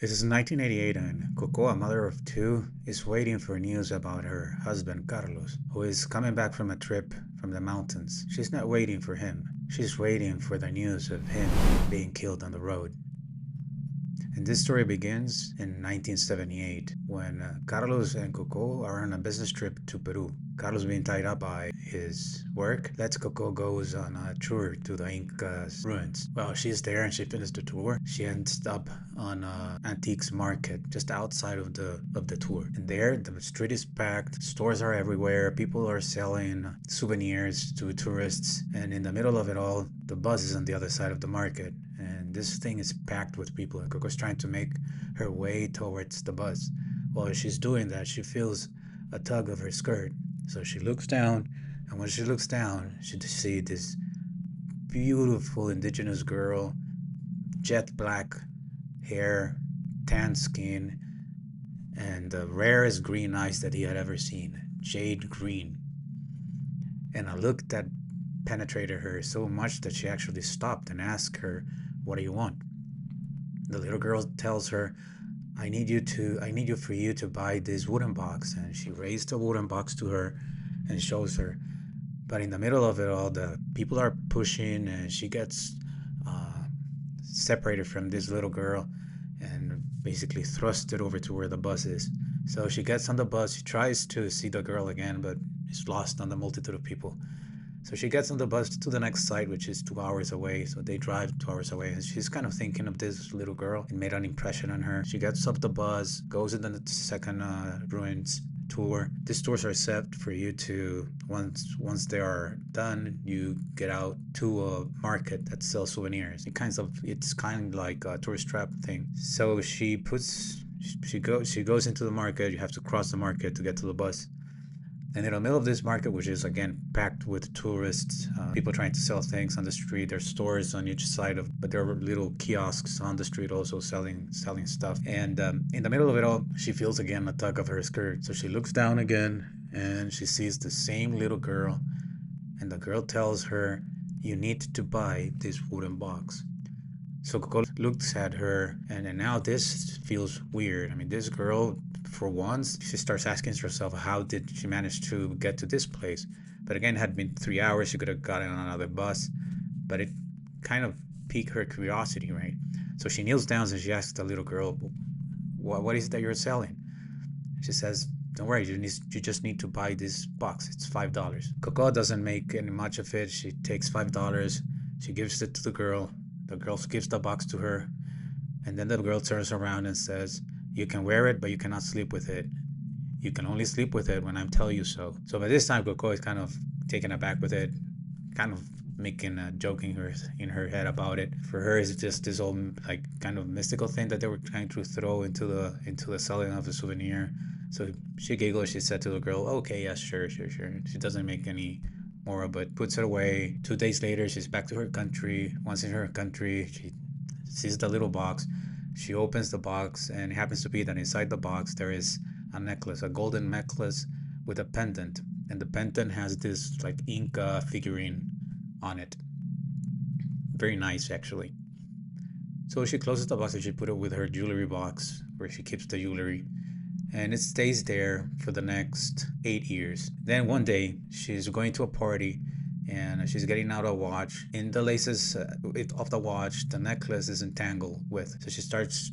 This is 1988 and Coco, a mother of two, is waiting for news about her husband Carlos, who is coming back from a trip from the mountains. She's not waiting for him. She's waiting for the news of him being killed on the road. And this story begins in 1978 when Carlos and Coco are on a business trip to Peru. Carlos, being tied up by his work, lets Coco goes on a tour to the Inca's ruins. Well, she's there and she finished the tour. She ends up on a antiques market just outside of the tour. And there, the street is packed. Stores are everywhere. People are selling souvenirs to tourists. And in the middle of it all, the bus is on the other side of the market. And this thing is packed with people. And Coco's trying to make her way towards the bus. While she's doing that, she feels a tug of her skirt. So she looks down, and when she looks down, she sees this beautiful indigenous girl, jet black hair, tan skin, and the rarest green eyes that he had ever seen, jade green. And a look that penetrated her so much that she actually stopped and asked her, "What do you want?" The little girl tells her, I need you for you to buy this wooden box. And she raised the wooden box to her and shows her. But in the middle of it all, the people are pushing and she gets separated from this little girl and basically thrusted over to where the bus is. So she gets on the bus, she tries to see the girl again, but is lost on the multitude of people. So she gets on the bus to the next site, which is 2 hours away. So they drive 2 hours away. And she's kind of thinking of this little girl. It made an impression on her. She gets off the bus, goes into the second ruins tour. These tours are set for you to, once they are done, you get out to a market that sells souvenirs. It's kind of like a tourist trap thing. So she goes into the market. You have to cross the market to get to the bus. And in the middle of this market, which is again packed with tourists, people trying to sell things on the street. There's stores on each side but there are little kiosks on the street also selling stuff. And in the middle of it all, she feels again a tug of her skirt. So she looks down again and she sees the same little girl. And the girl tells her, "You need to buy this wooden box." So Coco looks at her, and now this feels weird. I mean, this girl, for once, she starts asking herself, how did she manage to get to this place? But again, it had been 3 hours. She could have gotten on another bus, but it kind of piqued her curiosity, right? So she kneels down and she asks the little girl, what is it that you're selling? She says, "Don't worry, you just need to buy this box. It's $5. Coco doesn't make any much of it. She takes $5. She gives it to the girl. The girl gives the box to her. And then the girl turns around and says, "You can wear it, but you cannot sleep with it. You can only sleep with it when I tell you so." So by this time, Coco is kind of taken aback with it, kind of making joking in her head about it. For her, it's just this old like kind of mystical thing that they were trying to throw into the selling of a souvenir. So she giggles. She said to the girl, "Okay, yeah, sure." She doesn't make any more of it, puts it away. 2 days later, she's back to her country. Once in her country, she sees the little box. She opens the box, and it happens to be that inside the box there is a necklace, a golden necklace with a pendant. And the pendant has this like Inca figurine on it. Very nice, actually. So she closes the box and she put it with her jewelry box where she keeps the jewelry. And it stays there for the next 8 years. Then one day, she's going to a party and she's getting out a watch. In the laces of the watch, the necklace is entangled with. So she starts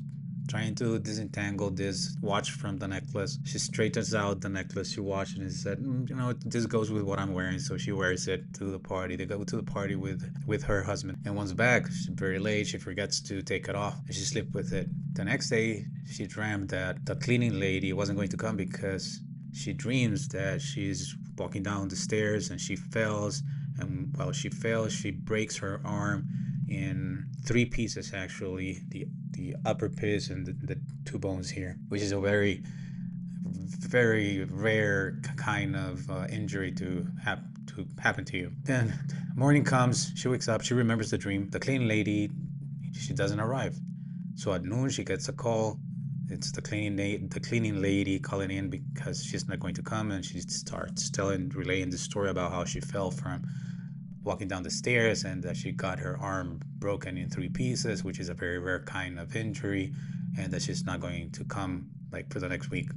trying to disentangle this watch from the necklace. She straightens out the necklace. She washes it and said, this goes with what I'm wearing. So she wears it to the party. They go to the party with her husband. And once back, she's very late. She forgets to take it off and she sleeps with it. The next day, she dreamed that the cleaning lady wasn't going to come because she dreams that she's walking down the stairs and she falls. And while she falls, she breaks her arm in 3 pieces, actually, the upper piece and the 2 bones here, which is a very, very rare kind of injury to happen to you. Then morning comes, she wakes up, she remembers the dream. The cleaning lady, she doesn't arrive. So at noon, she gets a call. It's the cleaning lady calling in because she's not going to come, and she starts relaying the story about how she fell from walking down the stairs and that she got her arm broken in 3 pieces, which is a very rare kind of injury. and that she's not going to come like for the next week.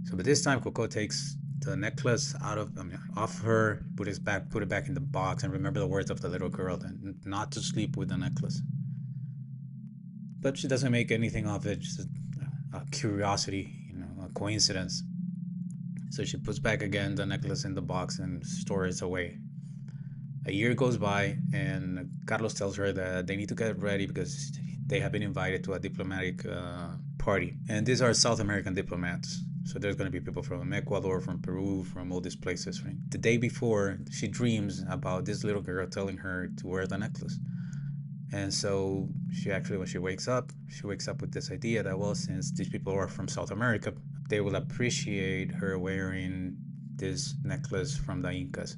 So, but this time Coco takes the necklace off her, put it back in the box, and remember the words of the little girl, and not to sleep with the necklace. But she doesn't make anything of it, just a curiosity, a coincidence. So she puts back again the necklace in the box and stores it away. A year goes by, and Carlos tells her that they need to get ready because they have been invited to a diplomatic party. And these are South American diplomats. So there's going to be people from Ecuador, from Peru, from all these places, right? The day before, she dreams about this little girl telling her to wear the necklace. And so she actually, when she wakes up with this idea that, well, since these people are from South America, they will appreciate her wearing this necklace from the Incas.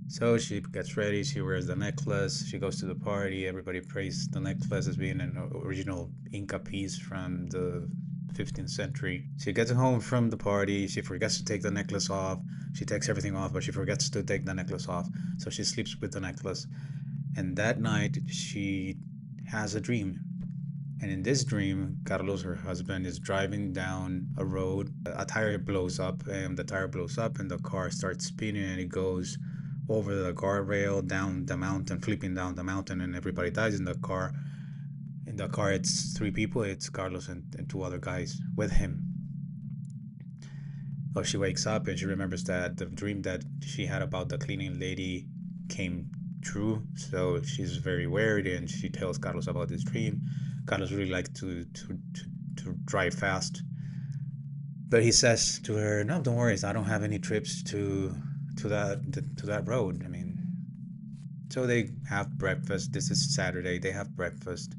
So she gets ready, she wears the necklace, she goes to the party, everybody praises the necklace as being an original Inca piece from the 15th century. She gets home from the party, she forgets to take the necklace off. She takes everything off, but she forgets to take the necklace off. So she sleeps with the necklace. And that night, she has a dream. And in this dream, Carlos, her husband, is driving down a road. A tire blows up, and the tire blows up, and the car starts spinning, and it goes over the guardrail, down the mountain, flipping down the mountain, and everybody dies in the car. In the car, it's three people. It's Carlos and two other guys with him. Well, she wakes up and she remembers that the dream that she had about the cleaning lady came true. So she's very worried and she tells Carlos about this dream. Carlos really likes to drive fast, but he says to her, "No, don't worry. I don't have any trips to that road. I mean." So they have breakfast. This is Saturday. They have breakfast,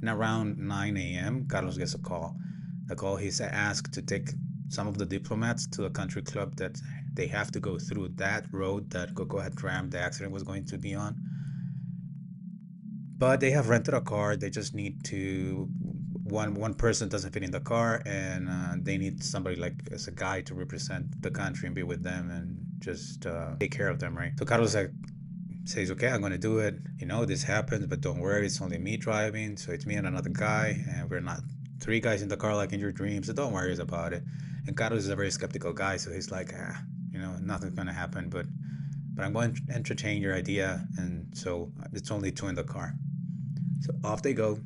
and around 9 a.m., Carlos gets a call. The call, he's asked to take some of the diplomats to a country club that they have to go through that road that Coco had dreamt the accident was going to be on. But they have rented a car. They just need to one person doesn't fit in the car, and they need somebody like as a guy to represent the country and be with them and just take care of them, right? So Carlos says, "Okay, I'm going to do it. This happens, but don't worry. It's only me driving. So it's me and another guy, and we're not three guys in the car like in your dreams. So don't worry about it." And Carlos is a very skeptical guy, so he's like, nothing's going to happen, but I'm going to entertain your idea, and so it's only two in the car. So off they go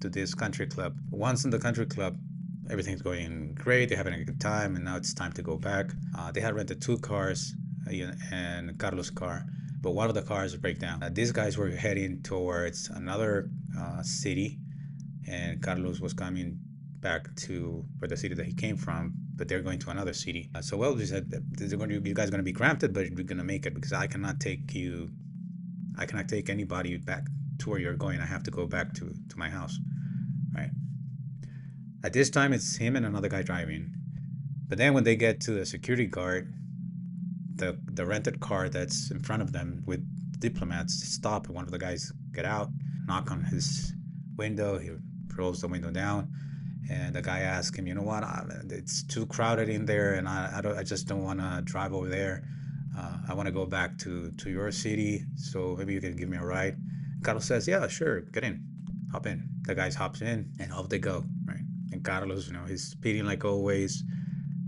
to this country club. Once in the country club, everything's going great. They're having a good time, and now it's time to go back. They had rented two cars and Carlos' car, but one of the cars break down. These guys were heading towards another city, and Carlos was coming back to where the city that he came from, but they're going to another city. So well, we said, you guys are going to be granted, but you're going to make it because I cannot take anybody back to where you're going. I have to go back to my house, right? At this time, it's him and another guy driving. But then when they get to the security guard, the rented car that's in front of them with diplomats stop, and one of the guys get out, knock on his window. He rolls the window down, and the guy asks him, "You know what? It's too crowded in there, and I just don't want to drive over there. I want to go back to your city, so maybe you can give me a ride." Carlos says, "Yeah, sure, get in, hop in." The guys hops in, and off they go, right? And Carlos, he's speeding like always,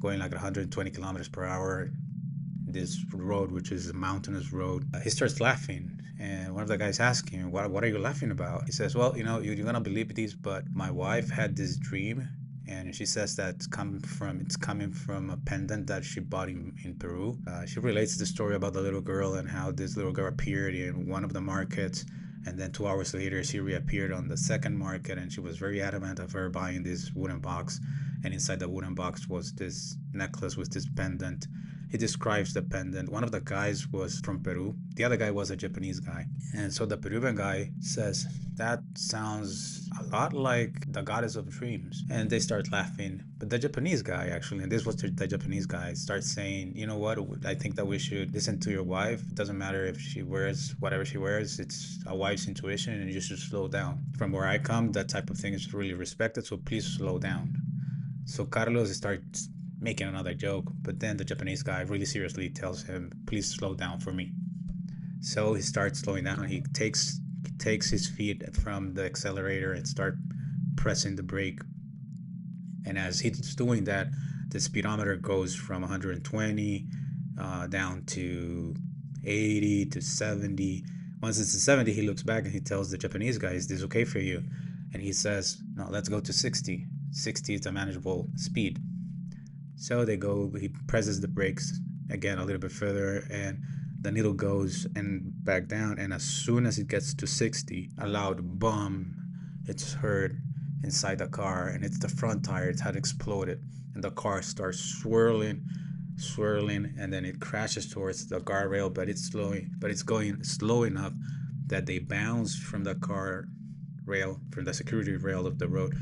going like 120 kilometers per hour. This road, which is a mountainous road, he starts laughing, and one of the guys asks him, "What are you laughing about?" He says, "Well, you're gonna believe this, but my wife had this dream, and she says that it's coming from a pendant that she bought in Peru." She relates the story about the little girl and how this little girl appeared in one of the markets, and then 2 hours later she reappeared on the second market, and she was very adamant of her buying this wooden box, and inside the wooden box was this necklace with this pendant. He describes the pendant. One of the guys was from Peru. The other guy was a Japanese guy. And so the Peruvian guy says, "That sounds a lot like the goddess of dreams." And they start laughing. But the Japanese guy, actually, and this was the Japanese guy, starts saying, "You know what? I think that we should listen to your wife. It doesn't matter if she wears whatever she wears. It's a wife's intuition, and you should slow down. From where I come, that type of thing is really respected, so please slow down." So Carlos starts making another joke, but then the Japanese guy really seriously tells him, "Please slow down for me." So he starts slowing down. He takes his feet from the accelerator and start pressing the brake. And as he's doing that, the speedometer goes from 120 down to 80 to 70. Once it's to 70, he looks back and he tells the Japanese guy, "Is this okay for you?" And he says, "No, let's go to 60. 60 is a manageable speed." So they go, he presses the brakes again a little bit further, and the needle goes and back down. And as soon as it gets to 60, a loud boom, it's heard inside the car, and it's the front tire. It had exploded, and the car starts swirling, and then it crashes towards the guardrail. But it's going slow enough that they bounce from the car rail, from the security rail of the road,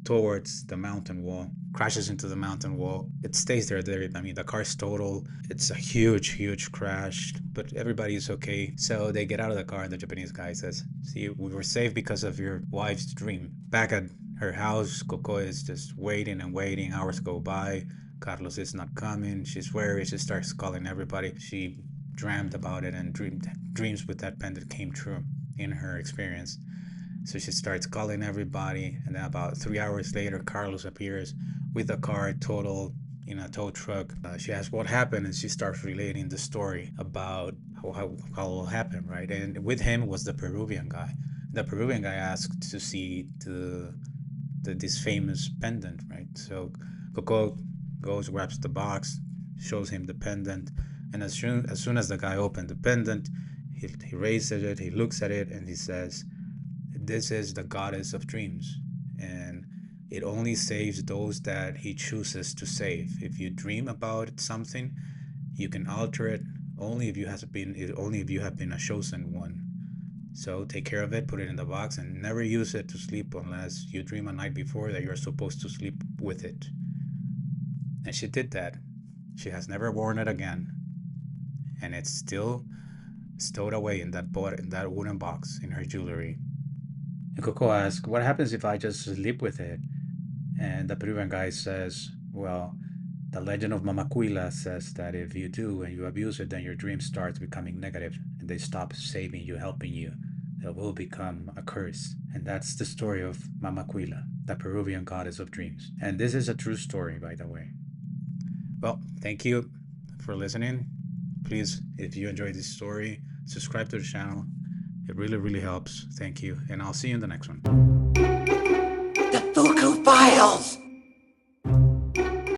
towards the mountain wall, crashes into the mountain wall. It stays there. I mean, the car's total. It's a huge crash, but everybody's okay. So they get out of the car, and the Japanese guy says, "See, we were safe because of your wife's dream." Back at her house, Coco is just waiting and waiting. Hours go by. Carlos is not coming. She's worried. She starts calling everybody. She dreamed about it, and dreams with that pendant came true in her experience. So she starts calling everybody, and then about 3 hours later, Carlos appears with a car totaled in a tow truck. She asks what happened, and she starts relating the story about how it happened, right? And with him was the Peruvian guy. The Peruvian guy asked to see this famous pendant, right? So Coco goes, grabs the box, shows him the pendant, and as soon as the guy opened the pendant, he raises it, he looks at it, and he says, "This is the goddess of dreams, and it only saves those that he chooses to save. If you dream about something, you can alter it only if you have been a chosen one. So take care of it, put it in the box, and never use it to sleep unless you dream a night before that you're supposed to sleep with it." And she did that. She has never worn it again, and it's still stowed away in that wooden box in her jewelry. And Coco asks, "What happens if I just sleep with it?" And the Peruvian guy says, "Well, the legend of Mama Quilla says that if you do and you abuse it, then your dream starts becoming negative and they stop saving you, helping you. It will become a curse." And that's the story of Mama Quilla, the Peruvian goddess of dreams. And this is a true story, by the way. Well, thank you for listening. Please, if you enjoyed this story, subscribe to the channel. It really helps. Thank you. And I'll see you in the next one. The Fuku Files!